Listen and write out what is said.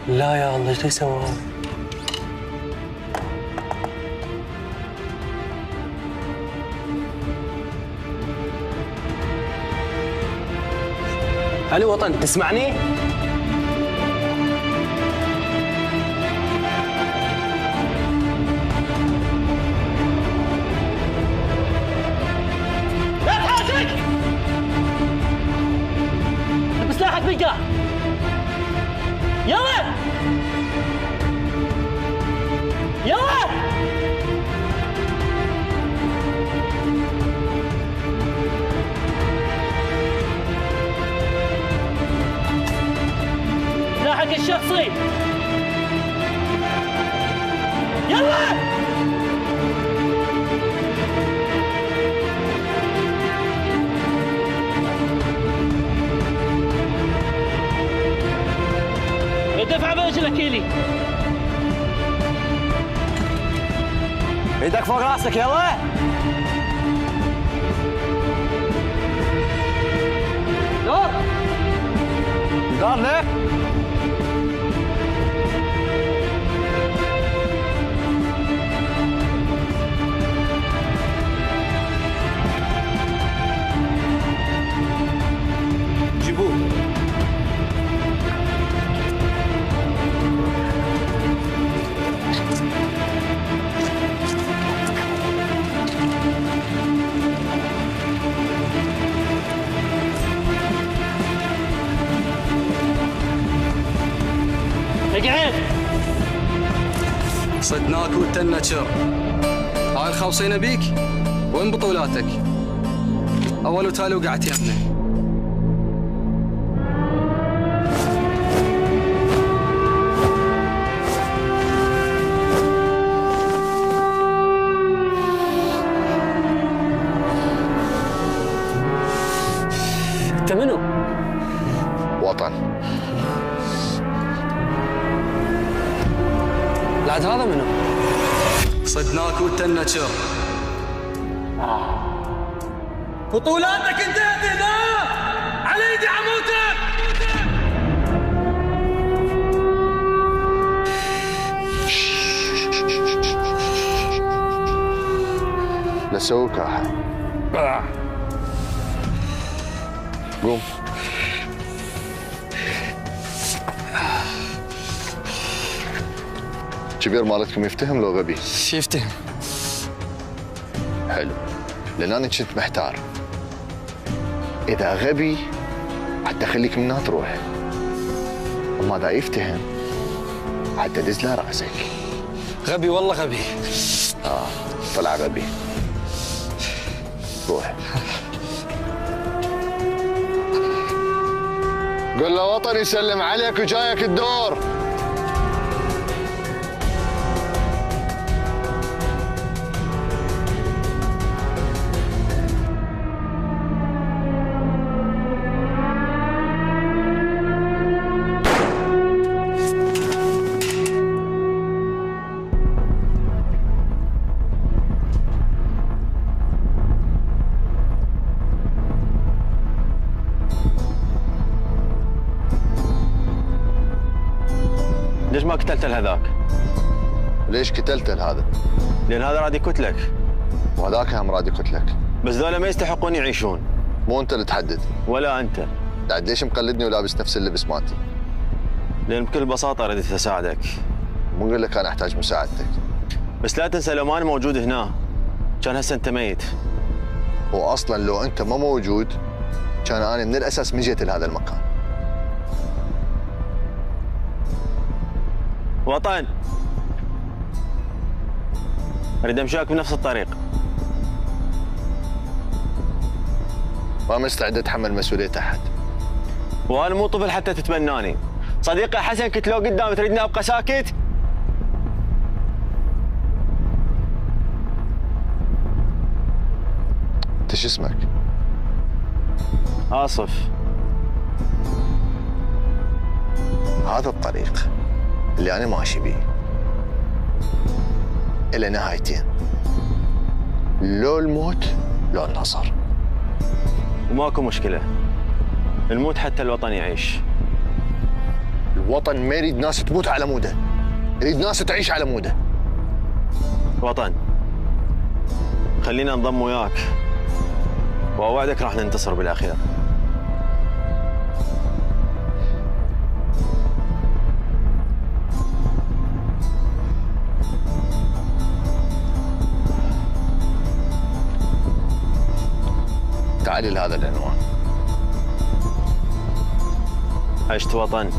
لا يا الله ايش يسوي هذا؟ الو وطن تسمعني؟ لا تحاسك! لبس سلاحك بيقع! يلا! يلا! سلاحك الشخصي! يلا! الدفع برجلك إيلي. ايدك فوق راسك يلا. دور. دار ليه؟ جيبوه. اقعد. صدناك وتنا شر. هاي الخوصينه بيك؟ وين بطولاتك؟ اول وتالي وقعت يمنا. انت منو؟ وطن. العاد هذا منو؟ صدناك وتنا شر. بطولاتك انتهت هنا! على ايدي عموتك! لا تسوي كاحة. قوم. كبير مالتكم يفتهم لو غبي؟ يفتهم. حلو، لان انا كنت محتار اذا غبي حتى اخليك منها تروح، اما اذا يفتهم حتى دز له راسك. غبي والله غبي. طلع غبي. روح. قل له وطن يسلم عليك وجايك الدور. ليش ما قتلت هذاك؟ ليش قتلت هذا؟ لان هذا راد يقتلك. وهذاك هم راد يقتلك. بس ذولا ما يستحقون يعيشون. مو انت اللي تحدد. ولا انت. بعد ليش مقلدني ولابس نفس اللبس مالتي؟ لان بكل بساطه رديت اساعدك. مو نقول لك انا احتاج مساعدتك. بس لا تنسى لو ما انا موجود هنا كان هسه انت ميت. واصلا لو انت ما موجود كان انا من الاساس ما جيت لهذا المكان. وطن اريد امشيك بنفس الطريق. ما مستعد اتحمل مسؤوليه احد. وانا مو طفل حتى تتبناني. صديقي حسن كنت لو قدام تريدني ابقى ساكت؟ انت شو اسمك؟ آصف. هذا الطريق اللي انا ماشي بيه إلى نهايتين، لو الموت لو النصر. وماكو مشكلة، الموت حتى الوطن يعيش. الوطن ما يريد ناس تموت على موده، يريد ناس تعيش على موده. وطن، خلينا نضم وياك واوعدك راح ننتصر بالاخير. تعالي لهذا العنوان. عشت وطن.